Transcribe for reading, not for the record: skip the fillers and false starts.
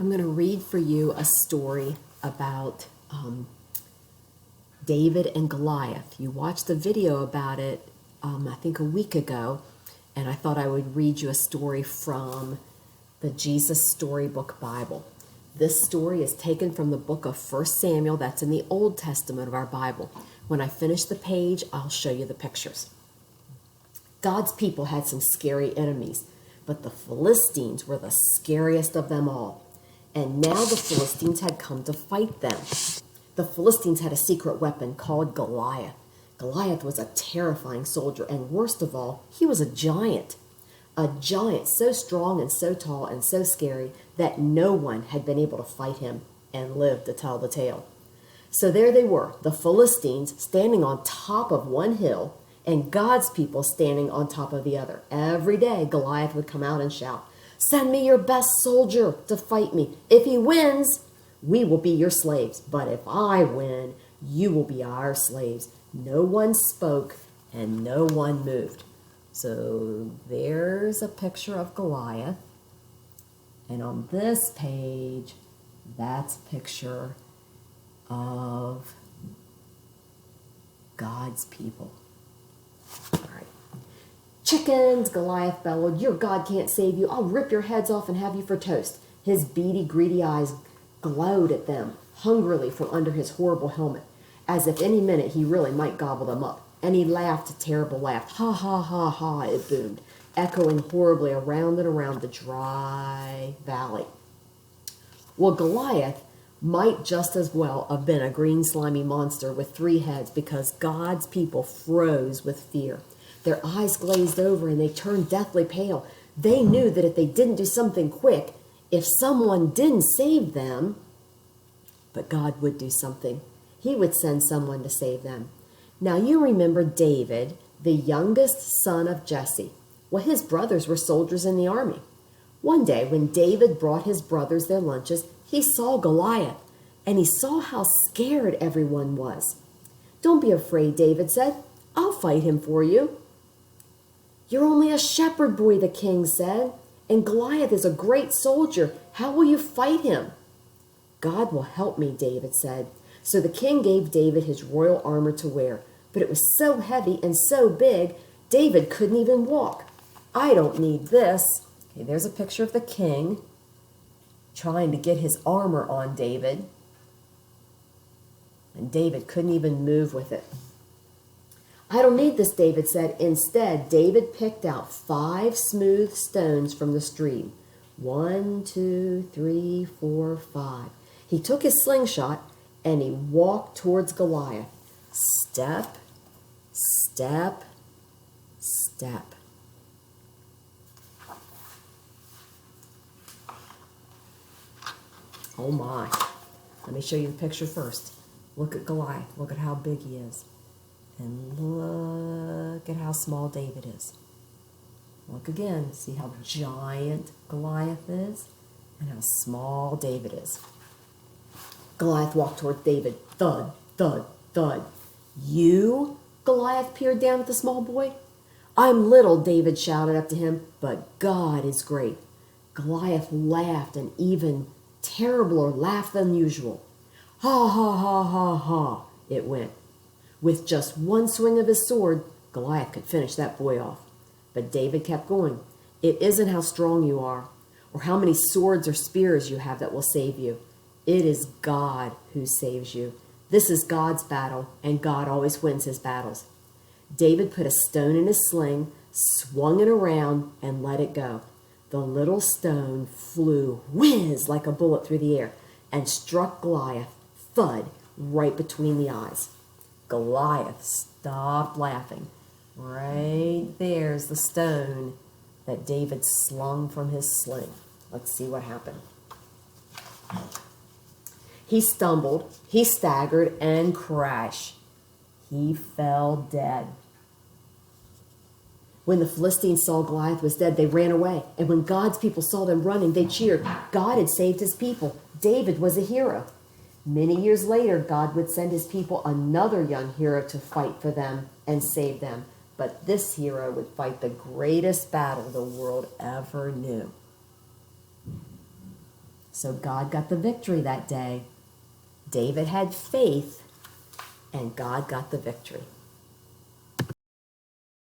I'm going to read for you a story about David and Goliath. You watched the video about it, I think a week ago, and I thought I would read you a story from the Jesus Storybook Bible. This story is taken from the book of 1 Samuel, that's in the Old Testament of our Bible. When I finish the page, I'll show you the pictures. God's people had some scary enemies, but the Philistines were the scariest of them all. And now the Philistines had come to fight them. The Philistines had a secret weapon called Goliath. Goliath was a terrifying soldier, and worst of all, he was a giant. A giant so strong and so tall and so scary that no one had been able to fight him and live to tell the tale. So there they were, the Philistines standing on top of one hill and God's people standing on top of the other. Every day Goliath would come out and shout, "Send me your best soldier to fight me. If he wins, we will be your slaves. But if I win, you will be our slaves." No one spoke and no one moved. So there's a picture of Goliath. And on this page, that's a picture of God's people. All right. "Chickens," Goliath bellowed. "Your God can't save you. I'll rip your heads off and have you for toast." His beady, greedy eyes glowed at them hungrily from under his horrible helmet, as if any minute he really might gobble them up. And he laughed a terrible laugh. Ha, ha, ha, ha, it boomed, echoing horribly around and around the dry valley. Well, Goliath might just as well have been a green slimy monster with 3 heads, because God's people froze with fear. Their eyes glazed over and they turned deathly pale. They knew that if they didn't do something quick, if someone didn't save them, but God would do something. He would send someone to save them. Now you remember David, the youngest son of Jesse. Well, his brothers were soldiers in the army. One day when David brought his brothers their lunches, he saw Goliath, and he saw how scared everyone was. "Don't be afraid," David said. "I'll fight him for you." "You're only a shepherd boy," the king said, "and Goliath is a great soldier. How will you fight him?" "God will help me," David said. So the king gave David his royal armor to wear, but it was so heavy and so big, David couldn't even walk. "I don't need this." Okay, there's a picture of the king trying to get his armor on David, and David couldn't even move with it. "I don't need this," David said. Instead, David picked out 5 smooth stones from the stream. 1, 2, 3, 4, 5. He took his slingshot and he walked towards Goliath. Step, step, step. Oh my. Let me show you the picture first. Look at Goliath. Look at how big he is. And look at how small David is. Look again. See how giant Goliath is and how small David is. Goliath walked toward David. Thud, thud, thud. "You?" Goliath peered down at the small boy. "I'm little," David shouted up to him, "but God is great." Goliath laughed, an even terribler laugh than usual. "Ha, ha, ha, ha, ha," it went. With just one swing of his sword, Goliath could finish that boy off. But David kept going. "It isn't how strong you are, or how many swords or spears you have that will save you. It is God who saves you. This is God's battle, and God always wins his battles." David put a stone in his sling, swung it around, and let it go. The little stone flew whiz like a bullet through the air and struck Goliath, thud, right between the eyes. Goliath stopped laughing. Right there's the stone that David slung from his sling. Let's see what happened. He stumbled, he staggered, and crash. He fell dead. When the Philistines saw Goliath was dead, they ran away. And when God's people saw them running, they cheered. God had saved his people. David was a hero. Many years later, God would send his people another young hero to fight for them and save them. But this hero would fight the greatest battle the world ever knew. So God got the victory that day. David had faith, and God got the victory.